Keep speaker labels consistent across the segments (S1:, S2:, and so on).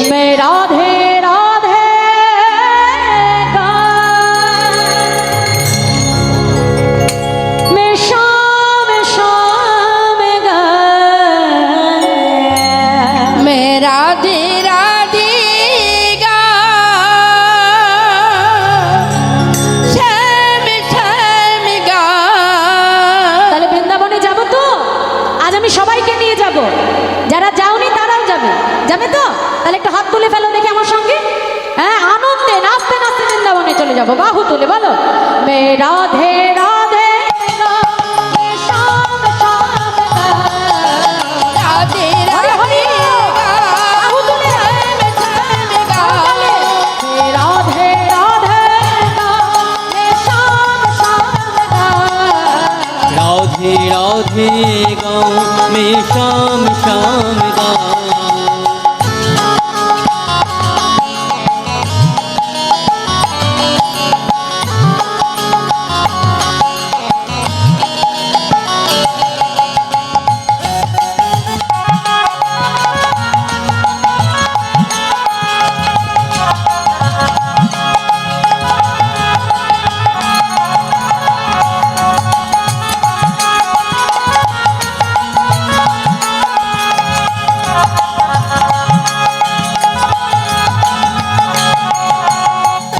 S1: मैं राधे राधे मैं शाम शाम
S2: मैं राधे राधे श्याम श्याम गा।
S1: তাহলে বৃন্দাবনে যাব তো? আজ আমি সবাইকে নিয়ে যাব, যারা যাওনি তারাও যাবে। যাবে তো? তাহলে একটু হাত তুলে ফেলো দেখি আমার সঙ্গে। হ্যাঁ, আনন্দে নাচতে নাচতে বৃন্দাবনে চলে যাবো। বাহু তুলে বলো, মে রাধে রাধে শ্যাম শ্যাম
S2: রাধে রাধে
S1: বাহু তুলে মে রাধে রাধে শ্যাম শ্যাম
S3: राधे राधे गाँव में शाम शाम गाँव।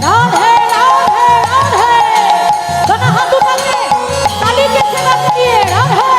S1: राधे राधे राधे दोनों हाथ उठा के ताली के सेवा करिए। राधे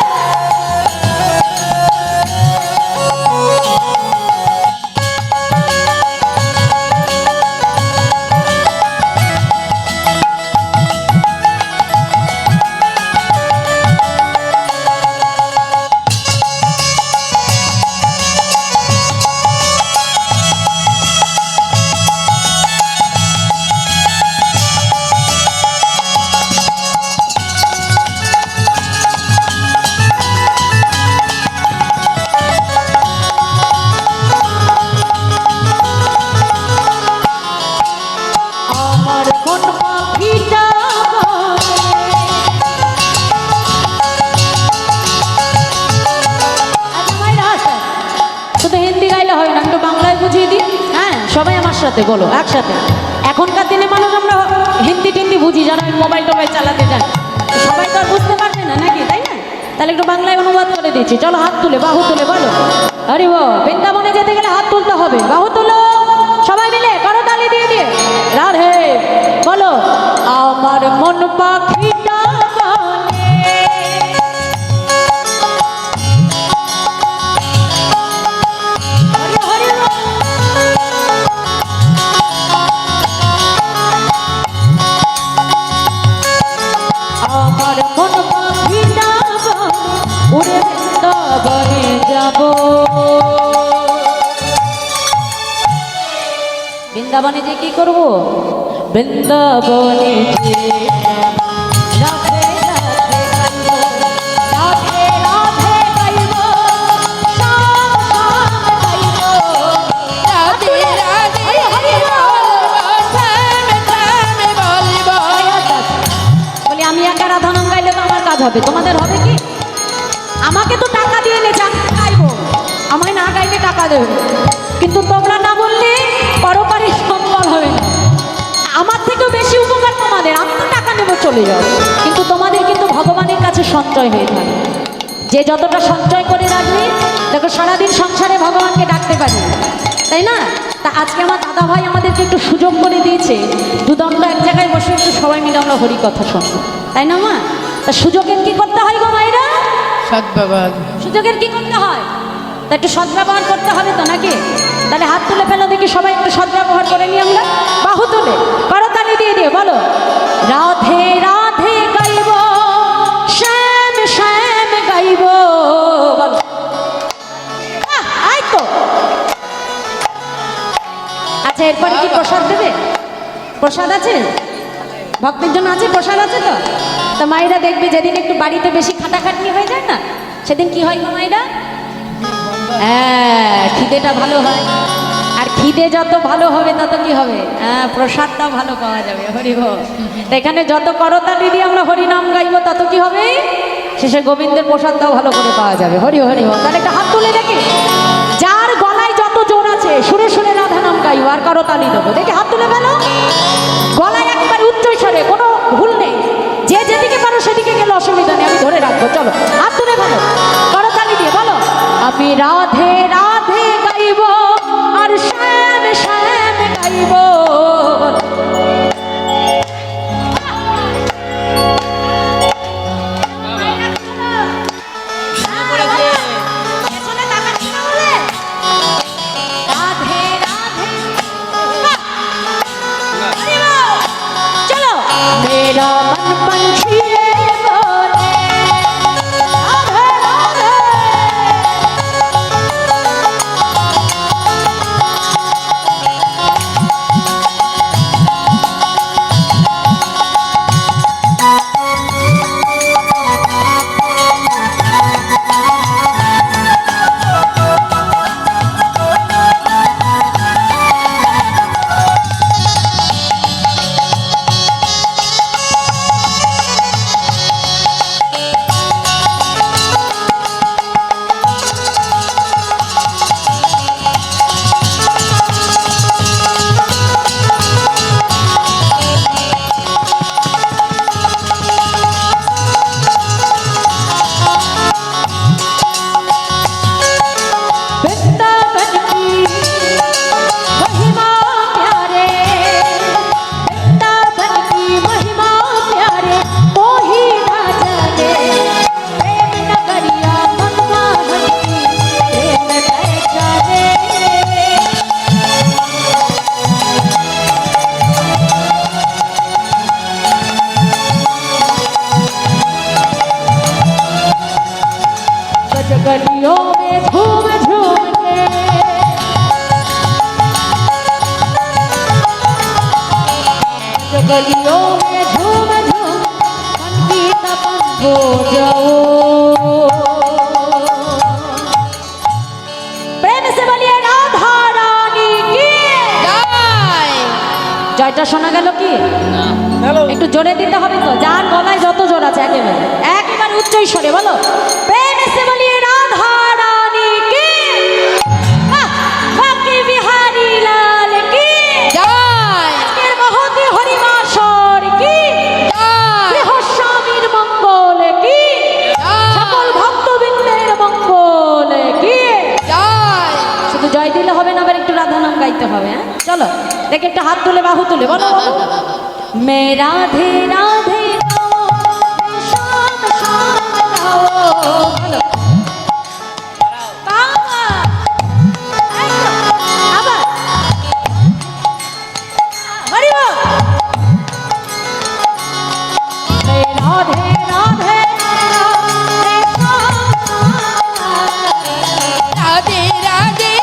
S1: আমার কোন পাখিটা শুধু হিন্দি গাইলে হয় না, একটু বাংলায় বুঝিয়ে দিই। হ্যাঁ, সবাই আমার সাথে বলো একসাথে। এখনকার দিনে মানুষ আমরা হিন্দি টিন্দি বুঝি, যারা মোবাইল টোবাইল চালাতে যায়, সবাই তো আর বুঝতে পারবে না নাকি, তাই না? তাহলে একটু বাংলায় অনুবাদ করে দিচ্ছি। চলো হাত তুলে বাহু তুলে বলো, আরে ও বৃন্দাবনে যেতে গেলে হাত তুলতে হবে। বাহু তুলো সবাই মিলে, করতালি দিয়ে দিয়ে রাধে বলো। আমার মন পাখিটা বলে হরি হরি আমার মন পাখিটা উড়ে বৃন্দাবনে যাব। বৃন্দাবনে যে কি করব? বৃন্দাবনে যে রাধে রাধে গাইব, রাধে রাধে গাইব, শ্যাম শ্যাম গাইব।
S2: রাধে রাধে শ্যাম শ্যাম বলবো।
S1: বলি আমি একা রাধা নাম গাইলে তো আমার কাজ হবে, তোমাদের হবে কি? আমাকে তো টাকা দিয়ে লেখা গাইবো, আমায় না গাইলে টাকা দেবে, কিন্তু তোমরা না বললে পরপারে সম্বল হবে না। আমার থেকেও বেশি উপকার তোমাদের, আমি তো টাকা নেবো চলে যাও, কিন্তু তোমাদের কিন্তু ভগবানের কাছে সঞ্চয় হয়ে থাকে। যে যতটা সঞ্চয় করে রাখবে, দেখো সারাদিন সংসারে ভগবানকে ডাকতে পারি, তাই না? তা আজকে আমার দাদা ভাই আমাদেরকে একটু সুযোগ করে দিয়েছে, দুদণ্ড এক জায়গায় বসে একটু সবাই মিলে আমরা হরি কথা শুনবো, তাই না মা? তা সুযোগের কি করতে হয় গো মায়েরা?
S2: সদ্ব্যবহার।
S1: সুযোগের কি করতে হয়? তা একটু সদ্ব্যবহার করতে হবে তো নাকি? তাহলে হাত তুলে ফেলো দেখি সবাই, একটু সদ্ব্যবহার করে নিই আমরা। বাহু তুলে করতালি দিয়ে দিয়ে বলো, রাধে রাধে গাইব, শ্যাম শ্যাম গাইব। বলো আয় তো। আচ্ছা, এরপরে কি প্রসাদ দেবে? প্রসাদ আছে ভক্তের জন্য, আছে প্রসাদ আছে তো? তা মায়েরা দেখবে যেদিন একটু বাড়িতে বেশি খাটাখাটনি হয়ে যায় না, সেদিন কি হয় গো মায়েরা? হ্যাঁ, খিদেটা ভালো হয়। আর খিদে যত ভালো হবে তত কি হবে? হ্যাঁ, প্রসাদটাও ভালো পাওয়া যাবে। হরি বল। এখানে যত করতালি দিয়ে আমরা হরি নাম গাইবো তত কি হবে? শেষে গোবিন্দের প্রসাদটাও ভালো করে পাওয়া যাবে। হরি হরি বল। তাহলে একটা হাত তুলে দেখি, যার গলায় যত জোর আছে সুরে সুরে রাধা গাইবো আর কারো তালি দেবো। দেখি হাত তুলে ফেলো, গলায় একেবারে উচ্চ স্বরে, কোনো ভুল নেই। যে যেদিকে পারো সেদিকে গেলে অসুবিধা নেই, আমি ধরে রাখবো। চলো হাত তুলে ফেলো, কারো তালি দিয়ে বলো, আমি রাধে রাধে গাইবো আর শ্যাম শ্যাম গাইবো। পেছনে তাকাচ্ছি না বলে? রাধে রাধে, चलो मेरा मन पंछी बोले राधे राधे। वृंदावन की महिमा प्यारे, वृंदावन की महिमा प्यारे, मोही ना जाने प्रेम नगरिया मनमोहन की प्रेम पहचाने। गलियों में झूम झूम के गलियों में झूम झूम मन की तपन हो जाओ। प्रेम से बोलिए राधा रानी की
S2: জয়।
S1: জয়টা শোনা গেল কি? একটু জোরে দিতে হবে তো, যার গলায় যত জোর আছে একেবারে একেবারে উচ্চ স্বরে বলো, প্রেম সে বলিয়ে রাধা রানী কি, বাকি বিহারি লাল কি
S2: জয়।
S1: আজকের মহতি হরিমাসর কি
S2: জয়।
S1: গৃহস্বামীর মঙ্গল কি, সকল ভক্তবৃন্দের মঙ্গল কি।
S2: জয়।
S1: শুধু জয় দিলে হবে না, আবার একটু রাধা নাম গাইতে হবে। হ্যাঁ চলো দেখে একটা হাত তুলে বাহু তুলে বলো বলো, मैं राधे राधे गाओ, मैं शाम शाम गाओ। बोलो बाबा, आবার हरि बोल। मैं राधे राधे गाओ, मैं शाम शाम
S2: রাধে রাধে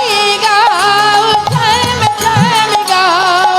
S2: গাও, শ্যাম শ্যাম গাও।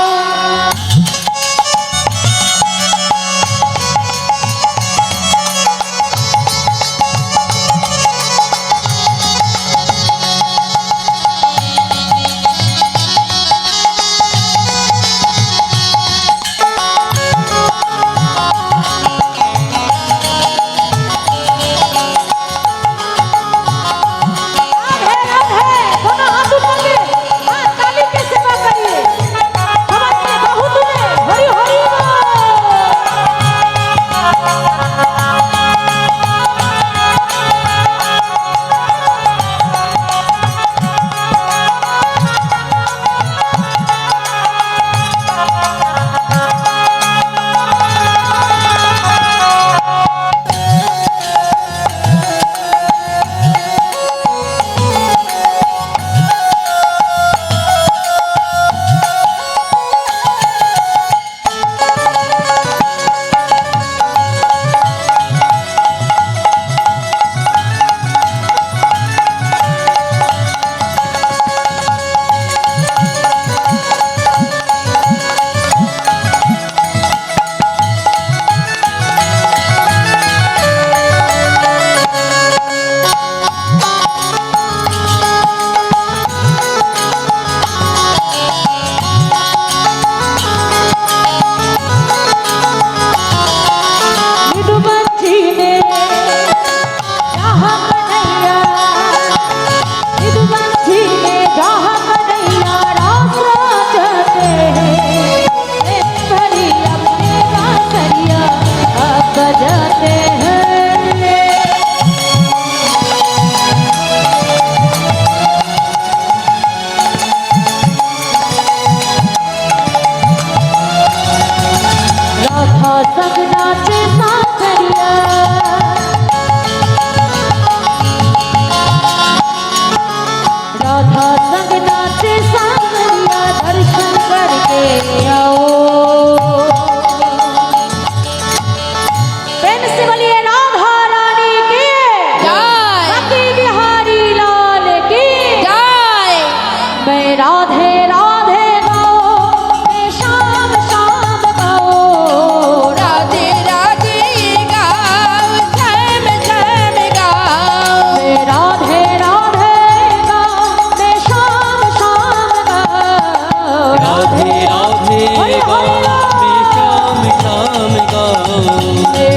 S3: গাঁও মে শ্যাম শ্যাম গাঁও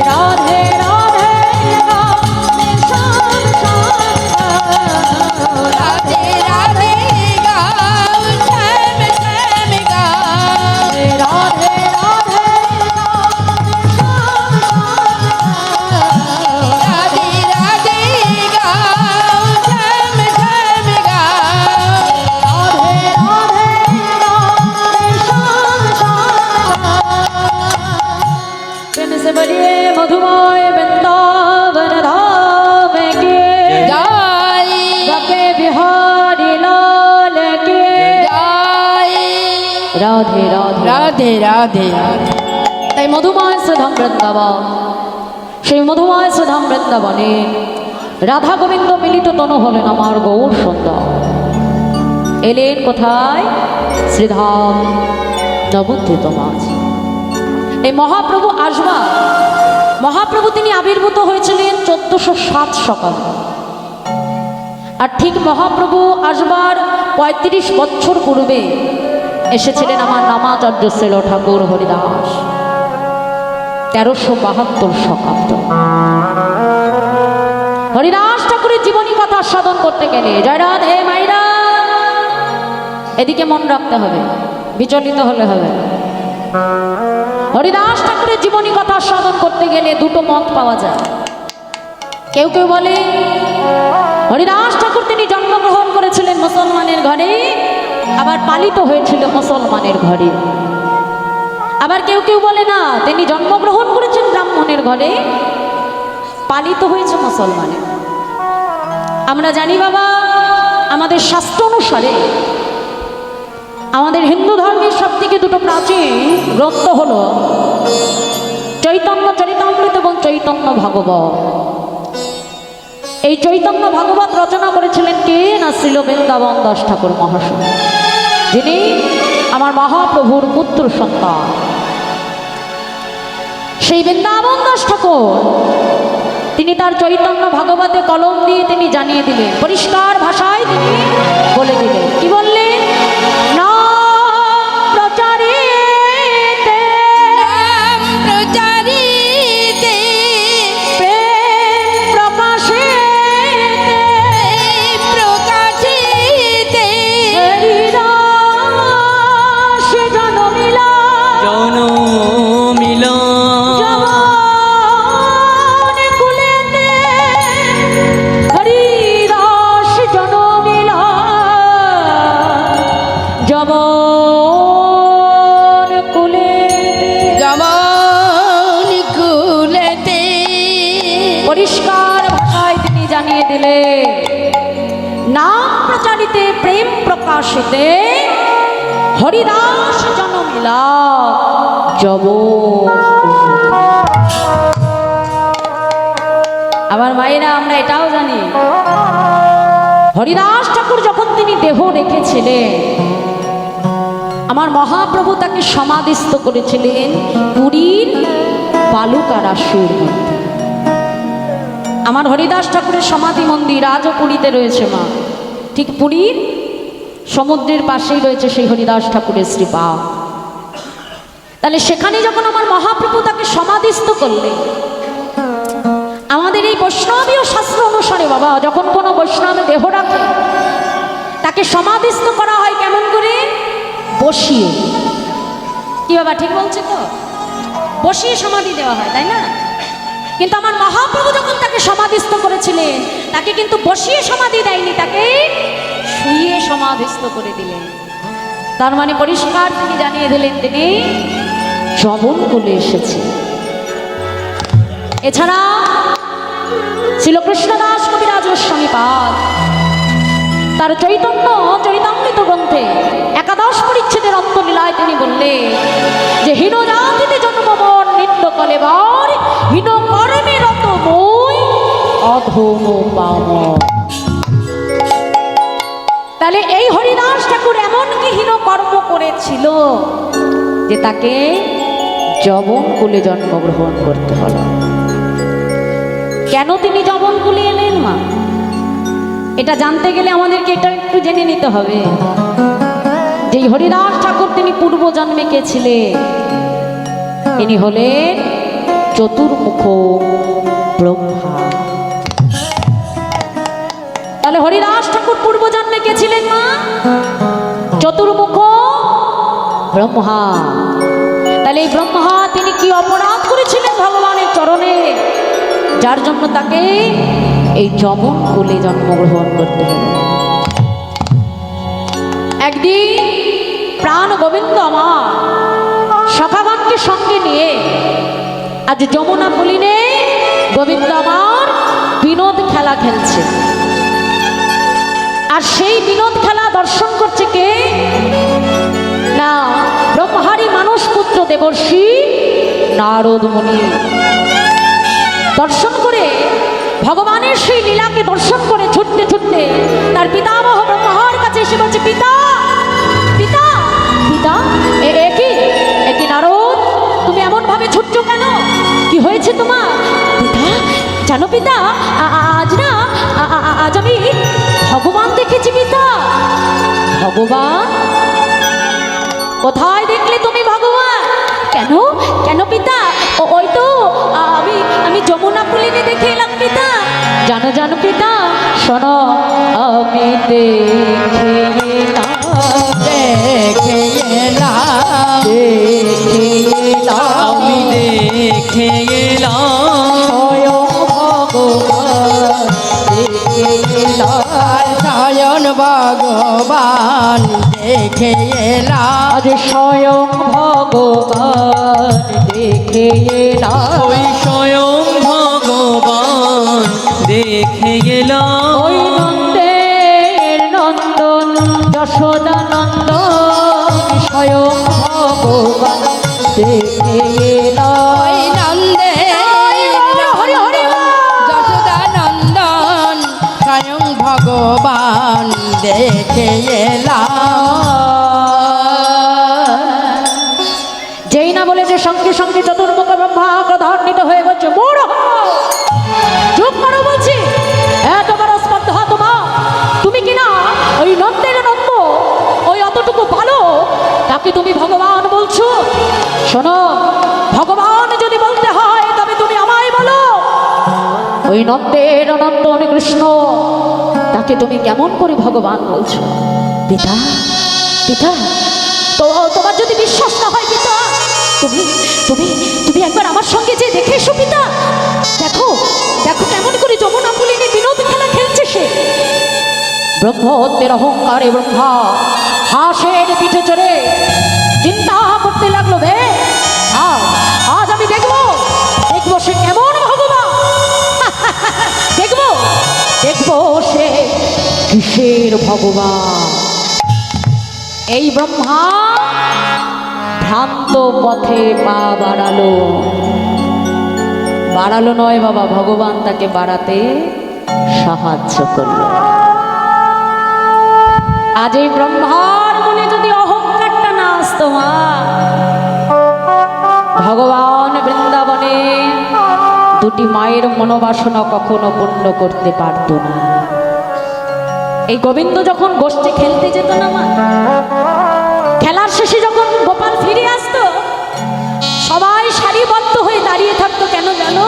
S1: রাধে রাধে গাও মে শ্যাম শ্যাম গাও
S2: রাধে রাধে গাও শ্যাম শ্যাম গাও
S1: রাধে রাধে গাও মে শ্যাম
S2: রাধে রাধে গাও শ্যাম শ্যাম গাও
S1: राधे राधे राधे श्याम श्याम से बलिए मधुमय वृंदावन धाम के
S2: জয়
S1: जपे बिहारी लाल के
S2: জয়
S1: राधे राधे
S2: রাধে রাধে
S1: তাই মধুময় সুধাম বৃন্দাবন সেই মধুময় সুধাম বৃন্দাবনে রাধা গোবিন্দ মিলিত তনু হলেন আমার গৌর সুন্দর এলেন কোথায় শ্রীধাম নবদ্বীপ মাঝ এই মহাপ্রভু আসবা মহাপ্রভু তিনি আবির্ভূত হয়েছিলেন 1407 সকাল আর ঠিক মহাপ্রভু আসবার ৩৫ বছর পূর্বে এসেছিলেন আমার নামাচার্য শ্রীল ঠাকুর হরিদাস 1372 শকাব্দ হরিদাস ঠাকুরের জীবনী কথা সাধন করতে গেলে জয় রাধে মাইরা এদিকে মন রাখতে হবে বিচলিত হলে হবে না। হরিদাস ঠাকুরের জীবনী কথা সাধন করতে গেলে দুটো মত পাওয়া যায় কেউ কেউ বলে হরিদাস ঠাকুর তিনি জন্মগ্রহণ করেছিলেন মুসলমানের ঘরে আবার পালিত হয়েছিল মুসলমানের ঘরে আবার কেউ কেউ বলে না তিনি জন্মগ্রহণ করেছেন ব্রাহ্মণের ঘরে পালিত হয়েছে মুসলমানের আমরা জানি বাবা আমাদের শাস্ত্র অনুসারে আমাদের হিন্দু ধর্মের সব থেকে দুটো প্রাচীন গ্রন্থ হলো চৈতন্য চরিতামৃত এবং চৈতন্য ভাগবত এই চৈতন্য ভাগবত রচনা করেছিলেন কে না শ্রীল বৃন্দাবন দাস ঠাকুর মহাশয় যিনি আমার মহাপ্রভুর পুত্র সন্তান সেই বৃন্দাবন দাস ঠাকুর তিনি তার চৈতন্য ভাগবতে কলম দিয়ে তিনি জানিয়ে দিলেন পরিষ্কার ভাষায় তিনি বলে দিলেন কি বললেন না প্রচারিতে
S2: নাম প্রচারিতে
S1: প্রেম প্রকাশেতে
S2: প্রকাশিতে
S1: হরিদাস জনমিলা
S3: জন মিলা
S1: জবান কুলেতে হরিদাস জনমিলা জবান কুলেতে
S2: জমন কুলেতে
S1: পরিষ্কার ভাষায় তিনি জানিয়ে দিলেন নাম প্রচারিতে প্রেম প্রকাশিতে হরিদাস জনমিলা জব আবার মায়েরা আমরা এটাও জানি হরিদাস ঠাকুর যখন তিনি দেহ রেখেছিলেন আমার মহাপ্রভু তাকে সমাধিস্থ করেছিলেন পুরীর বালুকারাশুর মধ্যে আমার হরিদাস ঠাকুরের সমাধি মন্দির আজও পুরীতে রয়েছে মা ঠিক পুরীর সমুদ্রের পাশেই রয়েছে সেই হরিদাস ঠাকুরের শ্রীপাদ তাহলে সেখানে যখন আমার মহাপ্রভু তাকে সমাধিস্থ করলেন আমাদের এই বৈষ্ণবীয় শাস্ত্র অনুসারে বাবা যখন কোনো বৈষ্ণব দেহ রাখে তাকে সমাধিস্থ করা হয় কেমন করে বসিয়ে কি বাবা ঠিক বলছে তো বসিয়ে সমাধি দেওয়া হয় তাই না কিন্তু আমার মহাপ্রভু যখন তাকে সমাধিস্থ করেছিলেন তাকে কিন্তু বসিয়ে সমাধি দেয়নি তাকে শুইয়ে সমাধিস্থ করে দিলেন তার মানে পরিষ্কার তিনি জানিয়ে দিলেন তিনি যমন কুলে এসেছে এছাড়া ছিল কৃষ্ণদাস কবিরাজ গোস্বামী পাদ তার চৈতন্য চরিতামৃত গ্রন্থে 11 পরিচ্ছেদের অন্তলীলায় তিনি বললেন যে হীন জাতিতে জন্ম মন নিত্য কলেবার হীন কর্মে রত মই অধম পাম তাহলে এই হরিদাস ঠাকুর এমন কি হীন কর্ম করেছিল যে তাকে যবন কুলে জন্মগ্রহণ করতে হলো কেন তিনি যবন কুলে এলেন মা এটা জানতে গেলে আমাদেরকে এটা একটু জেনে নিতে হবে যেই হরিদাস ঠাকুর তিনি পূর্ব জন্মে কে ছিলেন? তিনি হলেন চতুর্মুখ ব্রহ্মা। তাহলে হরিদাস ঠাকুর পূর্ব জন্মে কে ছিলেন মা? চতুর্মুখ ব্রহ্মা। তাহলে এই ব্রহ্মা তিনি কি অপরাধ করেছিলেন ভগবানের চরণে, যার জন্য তাকে এই যমন কুলে জন্মগ্রহণ করতে হলো? একদিন প্রাণ গোবিন্দ আমার সখাগণকে সঙ্গে নিয়ে আজ যমুনা পুলিনে গোবিন্দ আমার বিনোদ খেলা খেলছে। আর সেই বিনোদ খেলা দর্শন করছে কে? না, ব্রহ্মারই মানস পুত্র দেবর্ষি নারদ মুনি। দর্শন করে ভগবানের সেই লীলাকে দর্শন করে ছুটতে ছুটতে তার পিতামহ ব্রহ্মার কাছে এসে বলছে, পিতা পিতা পিতা, একই নারদ, তুমি এমন ভাবে ছুটছো কেন? কি হয়েছে তোমার? পিতা জানো পিতা, আজ আমি ভগবান দেখেছি। পিতা ভগবান? কোথায় দেখলে তুমি ভগবান? কেন কেন পিতা? ওই তো আমি যমুনা পুলিনে দেখে এলাম পিতা। জানো জানো পিতা, শোনো, আমি দেখে
S3: আমি দেখে
S2: স্বয়ং ভগবান দেখে এলাম,
S1: আজ স্বয়ং ভগবান দেখে এলাম।
S3: ওই স্বয়ং ভগবান দেখে গেলাম।
S1: ওই নন্দের নন্দন যশোদা নন্দন স্বয়ং ভগবান দেখে এলাম।
S2: ওই নন্দের যশোদা নন্দন স্বয়ং ভগবান দেখে এলাম।
S1: যেই না বলেছে সঙ্গে সঙ্গে চতুর্মুখ ব্রহ্মা ক্রধান্বিত হয়ে বলছে, মূঢ় চুপ করো বলছি, এত বড় স্পর্ধা তোমার! তুমি কিনা ওই নন্দের নন্দ, ওই অতটুকু ভালো তাকে তুমি ভগবান বলছো? শোনো, ভগবান যদি বলতে হয় তবে তুমি আমায় বলো, ওই নন্দের নন্দন কৃষ্ণ তাকে তুমি কেমন করে ভগবান বলছো? পিতা পিতা, তো তোমার যদি বিশ্বাস না হয় পিতা, তুমি তুমি তুমি একবার আমার সঙ্গে যে দেখে এসো পিতা। দেখো দেখো কেমন করে যমুনা পুলিনে বিনোদ খেলা খেলছে সে। ব্রহ্মত্বের অহংকারে ব্রহ্মা হাসের পিঠে চড়ে চিন্তা করতে লাগলো, বে আজ আমি দেখবো দেখবো সে কেমন ভগবান। দেখবো দেখবো সে কিসের ভগবান। এই ব্রহ্মা ভ্রান্ত পথে পা বাড়ালো নয় বাবা, ভগবান তাকে বাড়াতে সাহায্য করল। আজ এই ব্রহ্মার মনে যদি অহংকারটা না আসতো মা, ভগবান বৃন্দাবনে দুটি মায়ের মনোবাসনা কখনো পূর্ণ করতে পারত না। এই গোবিন্দ যখন গোষ্ঠী খেলতে যেত না মা, খেলার শেষে যখন গোপাল ফিরে আসতো, সবাই সারিবদ্ধ হয়ে দাঁড়িয়ে থাকতো। কেন জানো?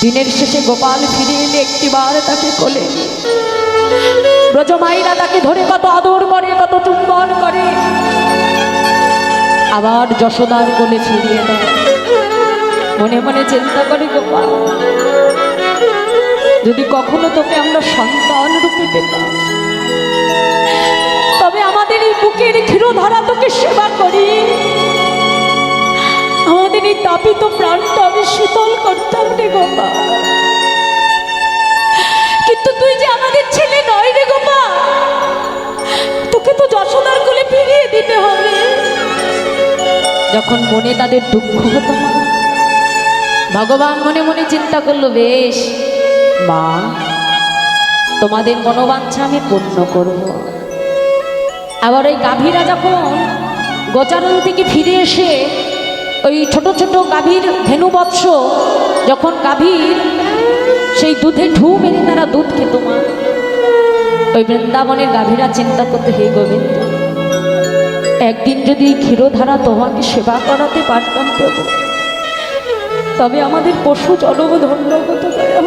S1: দিনের শেষে গোপাল ফিরে এলে একটিবার তাকে কোলে ব্রজমাইরা তাকে ধরে কত আদর করে, কত চুম্বন করে, আবার যশোদার কোলে ফিরিয়ে দেয়। মনে মনে চিন্তা করে, গোপাল যদি কখনো তোকে আমরা সন্তান রূপে পেতাম, তবে আমাদের এই বুকের ক্ষীরধারা তোকে সেবা করি, আমাদের এই তাপিত প্রাণটা আমি শীতল করতাম রে গোপাল। কিন্তু তুই যে আমাদের ছেলে নয় রে গোপাল, তোকে তো যশোদার কোলে ফিরিয়ে দিতে হবে। যখন মনে তাদের দুঃখ হতো না, ভগবান মনে মনে চিন্তা করলো, বেশ মা, তোমাদের মনোবাঞ্ছা আমি পূর্ণ করব। আবার ওই গাভীরা যখন গোচারণ থেকে ফিরে এসে ওই ছোট ছোট গাভীর ধেনুবৎস যখন গাভীর সেই দুধে ঢু মেরে তারা দুধ খেত মা, ওই বৃন্দাবনের গাভীরা চিন্তা করতে, হে গোবিন্দ, একদিন যদি এই ক্ষীরধারা তোমাকে সেবা করাতে পারতাম প্রভু, তবে আমাদের পশু জনম ধন্য হতো দয়া।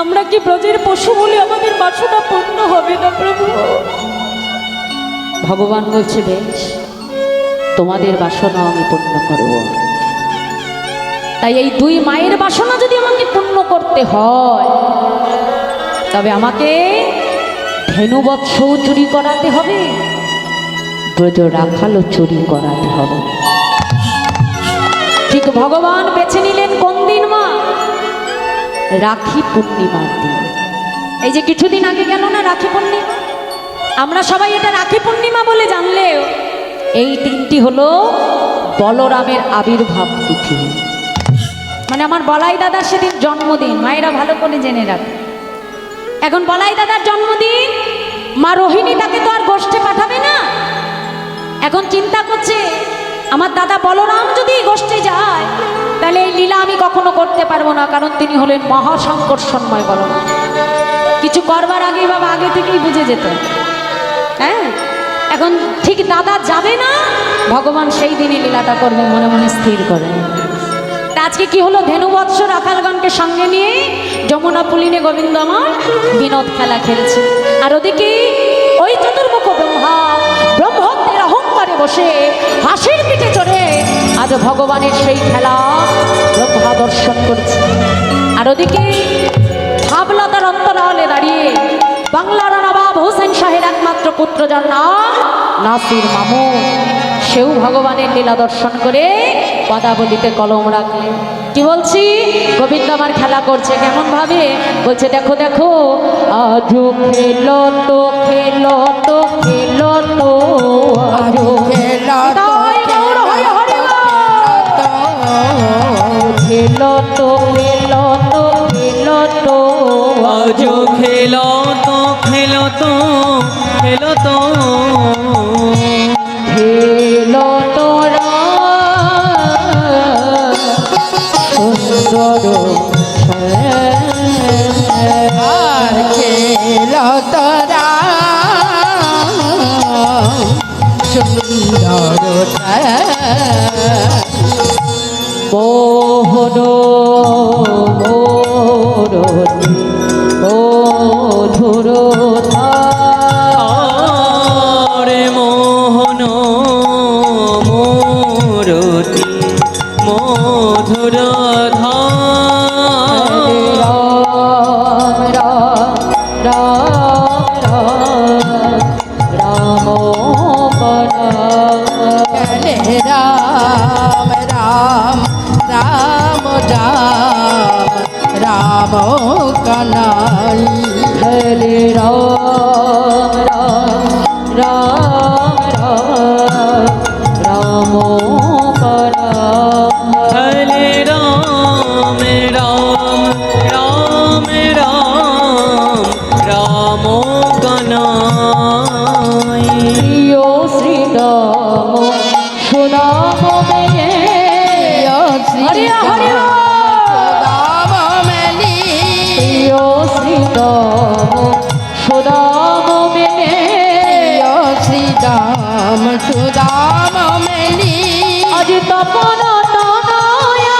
S1: আমরা কি ব্রজের পশু বলে আমাদের বাসনা পূর্ণ হবে না প্রভু? ভগবান বলছে, বেশ, তোমাদের বাসনা আমি পূর্ণ করব। তাই এই দুই মায়ের বাসনা যদি আমাকে পূর্ণ করতে হয়, তবে আমাকে ধেনুবৎস চুরি করাতে হবে, ব্রজ রাখালও চুরি করাতে হবে। ঠিক ভগবান বেছে নিলেন কোন দিন মা? রাখি পূর্ণিমার দিন। এই যে কিছুদিন আগে গেল না রাখি পূর্ণিমা, আমরা সবাই এটা রাখি পূর্ণিমা বলে জানলেও এই দিনটি হলো বলরামের আবির্ভাব তিথি। মানে আমার বলাই দাদার সেদিন জন্মদিন, মায়েরা ভালো করে জেনে রাখে। এখন বলাই দাদার জন্মদিন, মা রোহিণী তাকে তো আর গোষ্ঠে পাঠাবে না। এখন চিন্তা করছে, আমার দাদা বলরাম যদি গোষ্ঠে যায়, তাহলে এই লীলা আমি কখনো করতে পারবো না, কারণ তিনি হলেন মহাসংকর্ষণময় বলরাম। কিছু করবার আগে বাবা আগে থেকেই বুঝে যেত। হ্যাঁ, এখন ঠিক দাদা যাবে না, ভগবান সেই দিনই লীলাটা করবে, মনে মনে স্থির করে। আজকে কি হলো, ধেনুবৎস রাখালগণকে সঙ্গে নিয়ে যমুনা পুলিনে গোবিন্দ আমার বিনোদ খেলা খেলছে। আর ওদিকে ওই চতুর্মুখ ব্রহ্মা ব্রহ্মত্বের অহংকারে বসে হাসির পিঠে চড়ে আজ ভগবানের সেই খেলা ব্রহ্মা দর্শন করছে। আর ওদিকে ভাবলতার অন্তরালে দাঁড়িয়ে বাংলার নবাব হোসেন শাহের একমাত্র পুত্র, যার নাম নাসির মামুন, সেও ভগবানের লীলা দর্শন করে পদাবলিতে কলম রাখলেন। কি বলছি, গোবিন্দ আমার খেলা করছে কেমন ভাবে, বলছে দেখো দেখো, আজু খেলো তো খেলো তো খেলো তো, আজু খেলো তো খেলো তো খেলো তো খেলো তো,
S3: আজো খেলো তো খেলো তো খেলো তো
S1: খেলো তোরা সুন্দর
S2: আর খেল তোরা সুন্দর
S1: মোহন মোরতি মধুর
S3: রে মোহন মোরতি মধুর
S1: রাম রাম রাম রাম রাম
S2: রাম রাম রাম রাম কানাই
S1: হরে রাম রাম রাম রাম রাম রাম
S3: হরে রাম রাম রাম রাম রাম কানাই
S1: প্রিয় শ্রীরাম সুনাম মেয়ে হরি হরি
S2: রাম মেলি
S1: প্রিয় শ্রীরাম সুনাম মেয়ে
S2: শ্রীরাম সুদাম মেলি
S1: আজ তপন তনয়া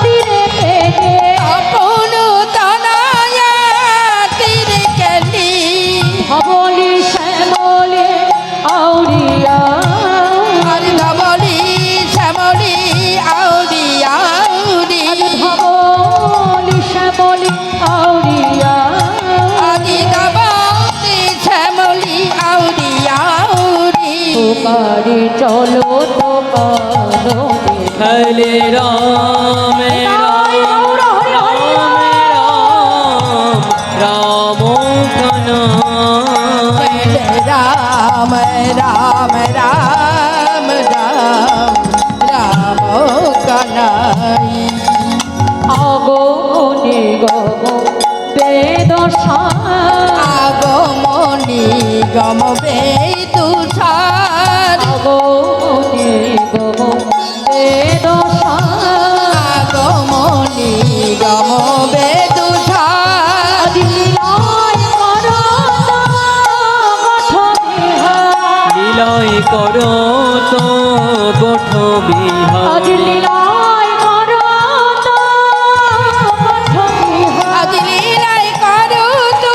S1: তীরে থেকে
S2: আপন তনয়া তীরে কেলি
S1: ভবলি শ্যামলে আউরিয়া
S2: আজ ধবলি শ্যামলি আউরি আউরি
S1: আজ ভবলি শ্যামলি আউরিয়া
S2: আজি ধবলি শ্যামলি আউরি আউরি
S1: তোকারি চলো তোকানো
S3: হরে রাম রাম রাম কানাই
S2: রাম রাম রাম রাম রাম কানাই
S1: আগমনি গম বেদ
S2: আগমনি গম বেদুষার
S1: আগমনি গম বেদ
S2: আগমনি গম বেদুষার
S1: লীলায় করত গঠ বিহার
S3: লীলায় করো তো গোঠ
S1: আজ
S3: বিহারী
S1: লীলায় করো তো
S2: আজ লীলাই করো তো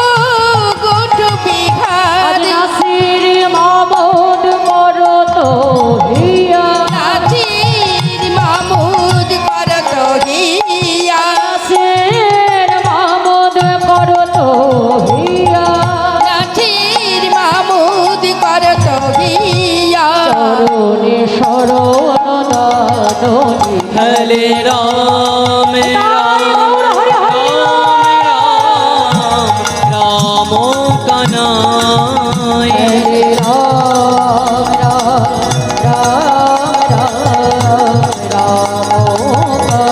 S2: গোঠ
S1: আজ
S2: বিহারী
S1: নাসির মামুদ করো তো হিয়া
S2: নাচির মামুদ করত হিয়া
S1: নাসির মামুদ করো তো হিয়া
S2: নাচির মামুদ করত হিয়া
S1: চরণে শরণ দাদনি
S3: হরে রাম রাম
S1: হরে হরে
S3: রাম রাম কানাই
S1: হরে রাম রাম রাম রাম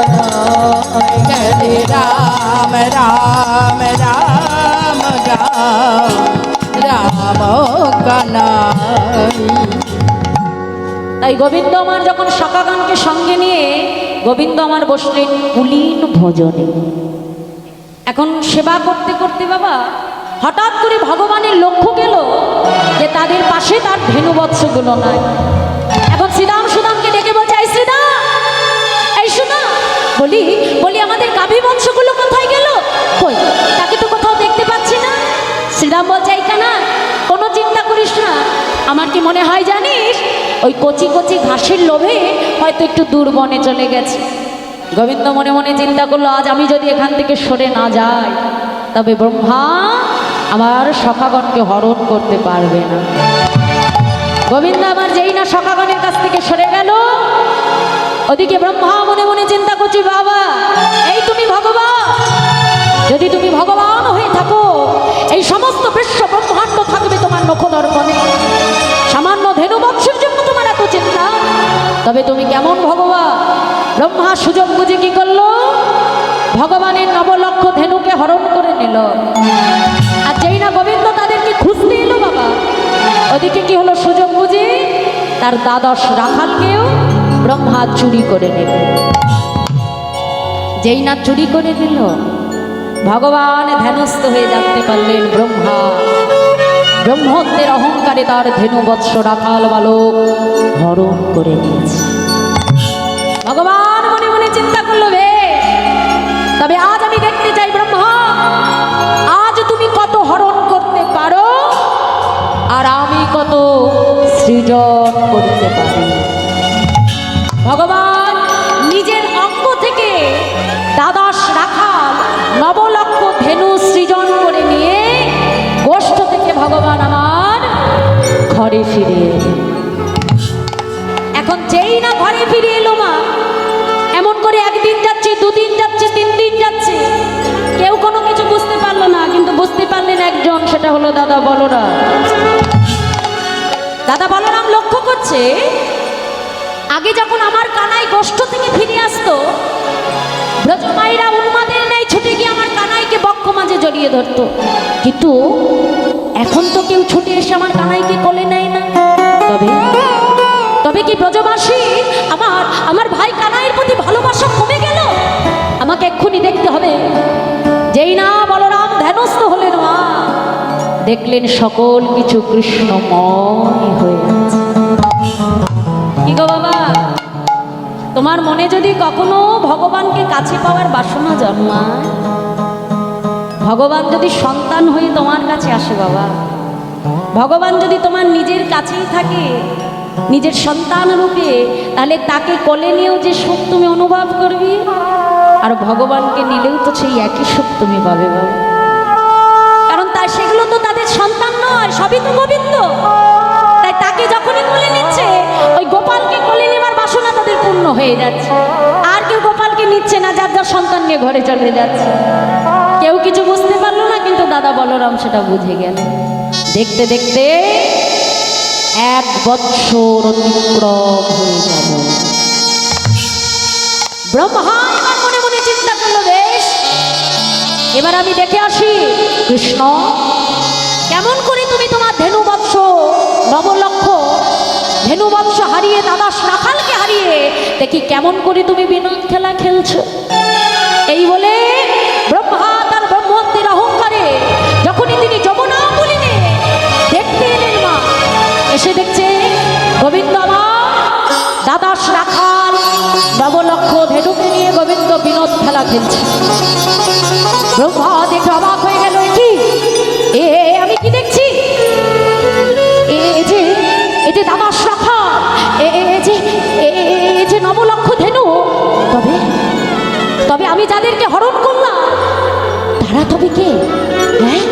S1: কানাই
S2: হরে রাম রাম রাম রাম রাম কানাই।
S1: তাই গোবিন্দ আমার যখন সকাগানকে সঙ্গে নিয়ে গোবিন্দ আমার বসলেন কুলীন ভোজনে। এখন সেবা করতে করতে বাবা হঠাৎ করে ভগবানের লক্ষ্য গেল যে তাদের পাশে তার ধেনুবৎসগুলো নাই। এখন শ্রীরাম সুদামকে ডেকে বলছে, এই শ্রীরাম, এই শোনা, বলি বলি আমাদের গাভী বৎসগুলো কোথায় গেল? কই, তাকে তো কোথাও দেখতে পাচ্ছি না। শ্রীরাম বলছে, এইখানা কোনো চিন্তা করিস না, আমার কি মনে হয় জানিস, ওই কচি কচি ঘাসের লোভে হয়তো একটু দূর বনে চলে গেছে। গোবিন্দ মনে মনে চিন্তা করলো, আজ আমি যদি এখান থেকে সরে না যাই তবে ব্রহ্মা আমার সখাগণকে হরণ করতে পারবে না। গোবিন্দ আমার যেই না সখাগণের কাছ থেকে সরে গেল, ওদিকে ব্রহ্মা মনে মনে চিন্তা করছি, বাবা এই তুমি ভগবান, যদি তুমি ভগবান হয়ে থাকো এই সমস্ত বিশ্ব ব্রহ্মাণ্ড থাকবে তোমার নখদর্পণে। সামান্য ধেনু বৎসের জন্য তোমার এত চিন্তা, তবে তুমি কেমন ভগবান? ব্রহ্মা সুযোগ বুঝে কি করলো, ভগবানের নবলক্ষ ধেনুকে হরণ করে নিল। আর যেই না গোবিন্দ তাদেরকে খুঁজতে এলো বাবা, ওদিকে কি হলো, সুযোগ বুঝে তার দ্বাদশ রাখালকেও ব্রহ্মা চুরি করে নিল। যেই না চুরি করে নিল, ভগবান ধ্যানস্থ হয়ে জানতে পারলেন ব্রহ্মা ব্রহ্মত্বের অহংকারে তার ধেনু বৎস রাখাল বালক হরণ করে নিয়েছে। ভগবান মনে মনে চিন্তা করলো, তবে আজ আমি দেখতে চাই ব্রহ্মা, আজ তুমি কত হরণ করতে পারো আর আমি কত সৃজন করতে পারি। ভগবান নিজের অঙ্গ থেকে দ্বাদশ রাখাল নবলক্ষ ধেনু সৃজন করে নিয়ে গোষ্ঠ থেকে ভগবান আমার ঘরে ফিরে এলেন। এখন যেই না ঘরে ফিরে এলো মা, এমন করে একদিন যাচ্ছে, দুদিন যাচ্ছে, 3 দিন যাচ্ছে, কেউ কোনো কিছু বুঝতে পারলো না। কিন্তু বুঝতে পারলেন একজন, সেটা হলো দাদা বলরাম। দাদা বলরাম লক্ষ্য করছে, আগে যখন আমার কানাই গোষ্ঠ থেকে ফিরে আসতো, ব্রজমাইরা উন্মাদের নেই ছুটে গিয়ে আমার কানাইকে বক্ষ মাঝে জড়িয়ে ধরতো, কিন্তু এখন তো কেউ ছুটে এসে আমার কানাইকে কোলে নেয় না। তবে তবে কি ব্রজবাসী আমার ভাই কানাইয়ের প্রতি ভালোবাসা কমে গেল? আমাকে এক্ষুনি দেখতে হবে। যেই না বলরাম ধ্যানস্থ হলেন মা, দেখলেন সকল কিছু কৃষ্ণময় হয়ে আছে। কি গো বাবা, তোমার মনে যদি কখনো ভগবানকে কাছে পাওয়ার বাসনা জন্মায়, ভগবান যদি সন্তান হয়ে তোমার কাছে আসে বাবা, ভগবান যদি তোমার নিজের কাছেই থাকে, নিজের সন্তান রূপে, তাহলে তাকে কোলে নিয়েও যে সুখ তুমি অনুভব করবে, আর ভগবানকে নিলেও তো সেই একই সুখ তুমি পাবে বাবা। কারণ সেগুলো তো তাদের সন্তান নয়, সবই তো গোবিন্দ। তাই তাকে যখনই কোলে নিচ্ছে, ওই গোপালকে কোলে নেবার বাসনা তাদের পূর্ণ হয়ে যাচ্ছে। আর কেউ গোপালকে নিচ্ছে না, যার যার সন্তান নিয়ে ঘরে চলে যাচ্ছে। কেউ কিছু বুঝতে পারলো না, কিন্তু দাদা বলরাম সেটা বুঝে গেল। দেখতে দেখতে 1 বৎসর অতিক্রম হয়ে গেল। ব্রহ্মা এবার মনে মনে চিন্তা করলো, বেশ এবার আমি দেখে আসি কৃষ্ণ, কেমন করে তুমি তোমার ধেনু বৎস নবলক্ষ ধেনু বৎস হারিয়ে দ্বাদশ রাখালকে হারিয়ে দেখি কেমন করে তুমি বিনোদ খেলা খেলছো। এই বলে ব্রহ্মা তার ব্রহ্মত্বের অহংকারে যখনই তিনি যমুনা বলিনে দেখতে এলেন মা, এসে দেখছে গোবিন্দ আমার দাদাস রাখাল নবলক্ষ ধেনুকে নিয়ে গোবিন্দ বিনোদ খেলা খেলছে। ব্রহ্মা দেখে অবাক হয়ে গেল, কি এ আমি কি দেখছি? এ যে দাদাস রাখাল, এ যে নবলক্ষ ধেনু, তবে আমি যাদেরকে হরণ করলাম তারা তবে কে? হ্যাঁ,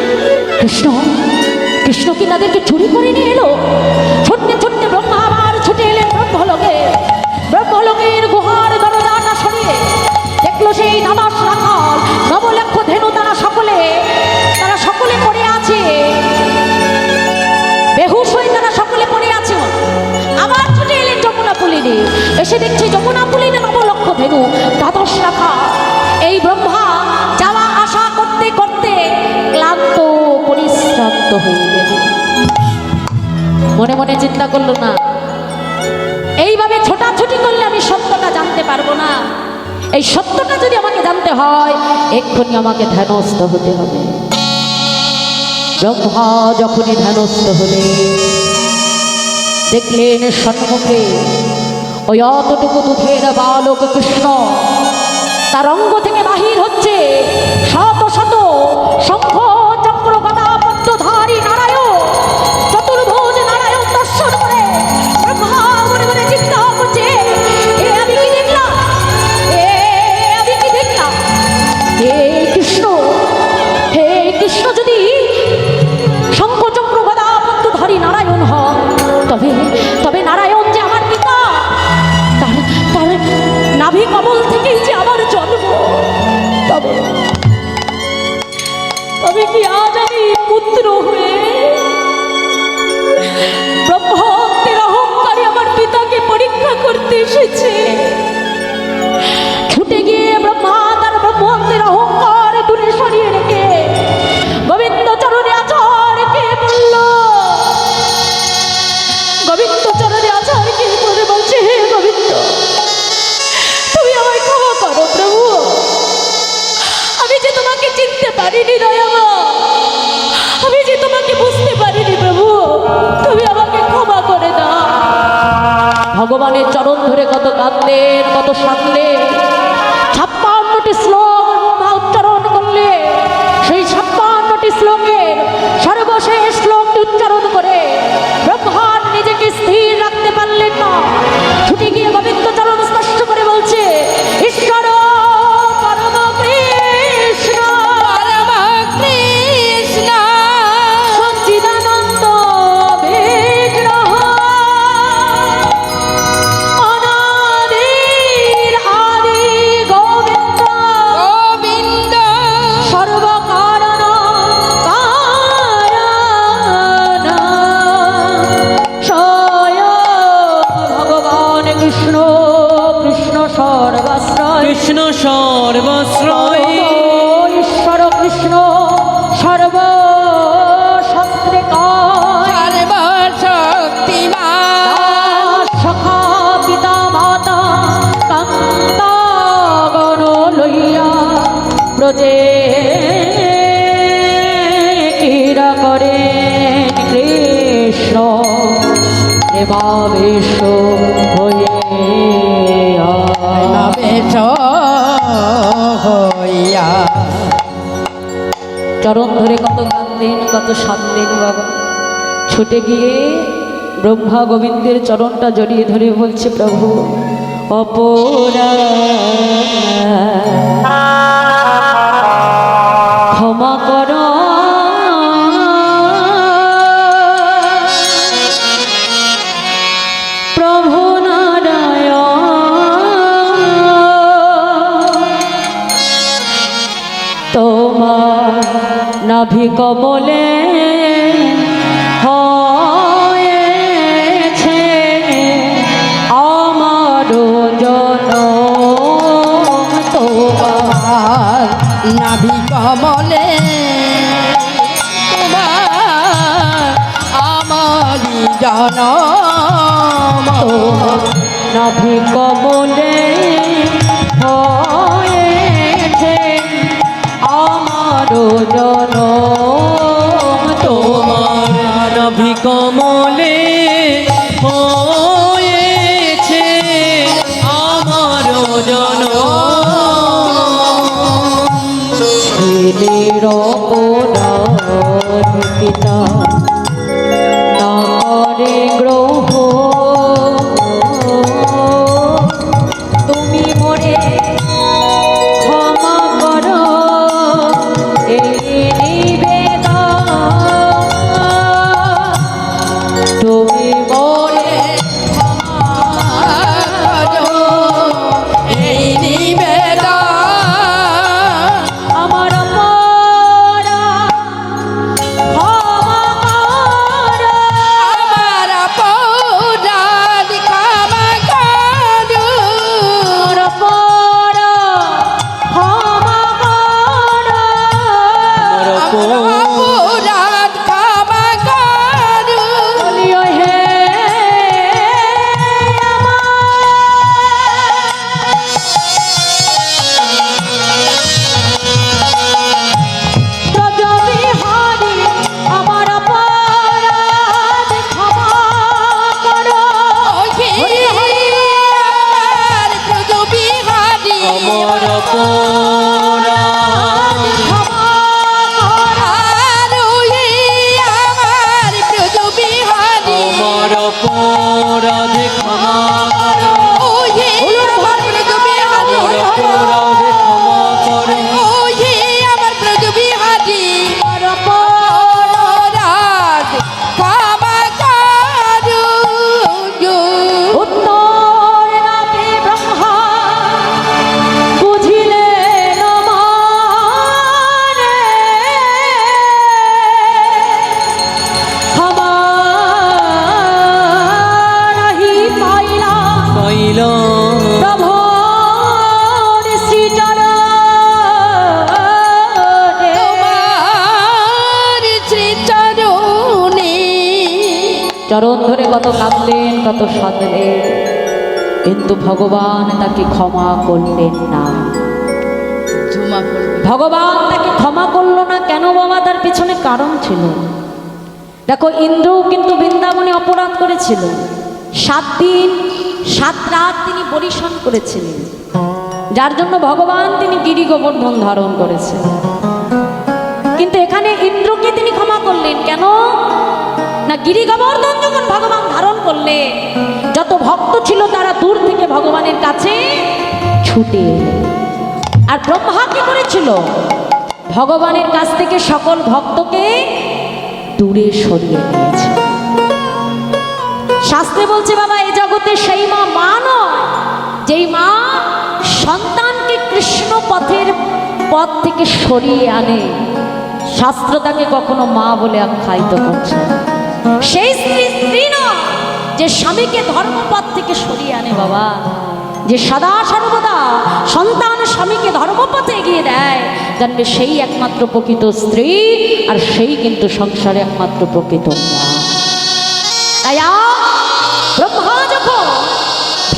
S1: কৃষ্ণ কি তাদেরকে চুরি করে নিয়ে এলো? ছুটতে ছুটতে ব্রহ্মা আবার ছুটে এলেন ব্রহ্মলোকের গুহার দরজাটা সরিয়ে দেখলো সেই দাদাস রাখাল নবলক্ষ ধেনু তারা সকলে পড়ে আছে, বেহুশ হয়ে তারা সকলে পড়ে আছে। আবার ছুটে এলেন যমুনা পুলিনে, এসে দেখছি যমুনা পুলিনে নবলক্ষ ধেনু দাদাস রাখাল। এই ব্রহ্মা যাওয়া আসা করতে করতে ক্লান্ত পরিশ্রান্ত হয়ে গেল। মনে মনে চিন্তা করলো, না এইভাবে ছোটাছুটি করলে আমি সত্যটা জানতে পারবো না। এই সত্যটা যদি আমাকে জানতে হয় এক্ষুনি আমাকে ধ্যানস্থ হতে হবে। ব্রহ্মা যখনই ধ্যানস্থ হলে দেখলেন সম্মুখে ওই অতটুকু দুধের বালক কৃষ্ণ, তার অঙ্গ থেকে বাহির হচ্ছে শত শত শঙ্খ চক্র গদা পদ্মধারী নারায়ণ, চতুর্ভুজ নারায়ণ দর্শন করে ব্রহ্মা মনে মনে চিন্তা করছে, আমি কি দেখলাম? হে কৃষ্ণ যদি শঙ্খ চক্র গদা পদ্মধারী নারায়ণ হয়, তবে নারায়ণ যে আমার পিতা, তার নাভি কমল থেকেই যে আমার জন্ম, তবে কি আজ আমি পুত্র হয়ে ব্রহ্মহত্যের অহংকারে আমার পিতাকে পরীক্ষা করতে এসেছে? ছুটে গিয়ে ব্রহ্মা তার ব্রহ্মহত্যের অহংকার দূরে সরিয়ে রেখে গোবিন্দ চরণে আচার্যকে বলল, গোবিন্দ চরণে আচার্যকে বলে বলছে, হে গোবিন্দ, তুমি আমায় ক্ষমা করো প্রভু, আমি যে তোমাকে চিনতে পারিনি দয়ামা, আমি যে তোমাকে বুঝতে পারিনি প্রভু, তুমি আমাকে ক্ষমা করে দাও। ভগবানের চরণ ধরে কত কাঁদলেন, কত সাধলেন, 56টি শ্লোক উচ্চারণ করলে সেই 56টি শ্লোকের সর্বশেষ শ্লোকটি উচ্চারণ করে ব্রহ্মার নিজেকে স্থির রাখতে পারলেন না। ছুটে গিয়ে গোবিন্দ চরণ স্পর্শ করে বলছে, ঈশ্বর পরম কৃষ্ণ সচ্চিদানন্দ বিগ্রহ অনাদির আদি গোবিন্দ সর্বকারণ কারণ স্বয়ং ভগবান কৃষ্ণ সর্বাশ্রয়,
S3: কৃষ্ণ সর্বাশ্রয়,
S1: ঈশ্বর কৃষ্ণ সর্বশক্তিকায়,
S2: সর্বশক্তিমান
S1: সখা পিতা মাতা কান্তাগণ লইয়া ব্রজে ক্রীড়া করে কৃষ্ণ প্রেমাবেশ হয়ে
S2: নবেশ হইয়া।
S1: চরণ ধরে কত কাঁদলেন, কত সাধলেন বাবা। ছুটে গিয়ে ব্রহ্মা গোবিন্দের চরণটা জড়িয়ে ধরে বলছে, প্রভু ক্ষমা কর, প্রভু তোমার নাভি কমলে হয়েছে আমার জনম,
S2: তোমার নাভি কমলে তোমার আমারি জনম,
S1: নাভি কমলে হয়েছে আমার জনম,
S3: তোমার নাভি কমলে হয়েছে আমার জনম।
S1: ছেলের অপরাধ পিতা না করে গ্রহ, তুমি মোরে ক্ষমা করো এই নিবেদন, তুমি মোরে
S2: এই নিবেদন
S1: আমার অপরাধ ক্ষমা করো,
S2: আমার অপরাধ ক্ষমা করো।
S1: আমার অপরাধ ক্ষমা করো,
S3: আমার
S2: অপরাধ ক্ষমা করো।
S1: বলিও হে ব্রজবিহারী, আমার অপরাধ ক্ষমা করো,
S2: আমার ব্রজবিহারী
S3: আমার অপরাধ
S1: ক্ষমা করো,
S2: আরোহী আমার ব্রজবিহারী
S3: আমার অপরাধ ক্ষমা করো।
S2: ওহে আমার ব্রজবিহারী
S3: আমার অপরাধ ক্ষমা করো।
S2: ওহে আমার ব্রজবিহারী
S1: আমার অপরাধ
S2: অপরাধ ক্ষমা করো।
S1: উত্তর নাপে ব্রহ্মা বুঝিলেন আমারে, ক্ষমা নাহি পাইলাম
S3: পাইলাম
S1: প্রভুর শ্রীচরণে।
S2: তোমার শ্রীচরণে
S1: চরণ ধরে কত কাঁদলেন, কত সাধলেন, কিন্তু ভগবান তাকে ক্ষমা করলেন না।
S2: ঝুমা পড়বে
S1: ভগবান তাকে ক্ষমা করলো না কেন বাবা? তার পিছনে কারণ ছিল। দেখো, ইন্দ্রও কিন্তু বৃন্দাবনে অপরাধ করেছিল। 7 দিন 7 রাত তিনি পরিশ্রম করেছিলেন, যার জন্য ভগবান তিনি গিরি গোবর্ধন ধারণ করেছেন। কিন্তু এখানে ইন্দ্রকে তিনি ক্ষমা করলেন কেন না? গিরি গোবর্ধন যখন ভগবান ধারণ করলে, যত ভক্ত ছিল তারা দূর থেকে ভগবানের কাছে ছুটে এলেন। আর ব্রহ্মা কি করেছিল? ভগবানের কাছ থেকে সকল ভক্তকে দূরে সরিয়ে নিয়েছে। শাস্ত্রে বলছে বাবা, এই জগতে সেই মা নয় যেই মা সন্তানকে কৃষ্ণ পথ থেকে সরিয়ে আনে। শাস্ত্র তাকে কখনো মা বলে আখ্যায়িত করছে না। সেই স্ত্রী নয় যে স্বামীকে ধর্মপথ থেকে সরিয়ে আনে বাবা, যে সদা সর্বদা সন্তান স্বামীকে ধর্মপথে এগিয়ে দেয়, জানবে সেই একমাত্র প্রকৃত স্ত্রী, আর সেই কিন্তু সংসারে একমাত্র প্রকৃত মা। তাই ব্রহ্মা যখন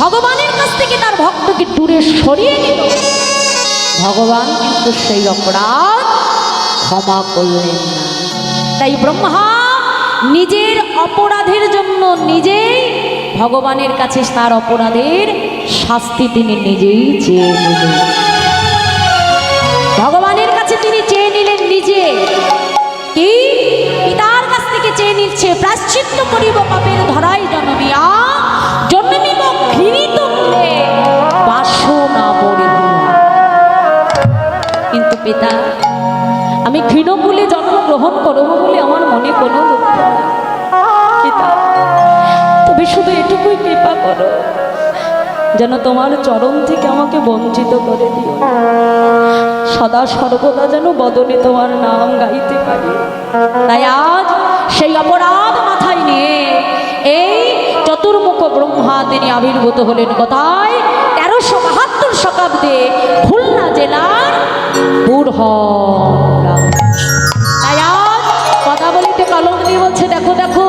S1: ভগবানের কাছ থেকে তার ভক্তকে দূরে সরিয়ে নিল, ভগবান কিন্তু সেই অপরাধ ক্ষমা করলেন না। তাই ব্রহ্মা নিজের অপরাধের জন্য নিজেই ভগবানের কাছে তার অপরাধের শাস্তি তিনি নিজেই চেয়ে নিলেন। ভগবানের কাছে তিনি চেয়ে নিলেন নিজে, কি পিতার কাছ থেকে চেয়ে নিচ্ছে, প্রায়শ্চিত্ত করিব পাপের ধরাই জন্মিয়া, জন্মিব ঘৃণিত কুলে বাসনা বড়িয়া। কিন্তু পিতা, আমি ঘৃণকুলে জন্মগ্রহণ করব বলে আমার মনে কোনো দুঃখ নেই পিতা, তবে শুধু এটুকুই কৃপা করো যেন তোমার চরণ থেকে আমাকে বঞ্চিত করে দিও, সদা সর্বদা যেন বদনে তোমার নাম গাইতে পারি। তাই আজ সেই অপরাধ মাথায় নিয়ে এই চতুর্মুখ ব্রহ্মা তিনি আবির্ভূত হলেন কোথায়? 1372 শতাব্দে খুলনা জেলার বুড়হরা। তাই আজ কথা বলিতে কলম দিয়ে বলছে, দেখো দেখো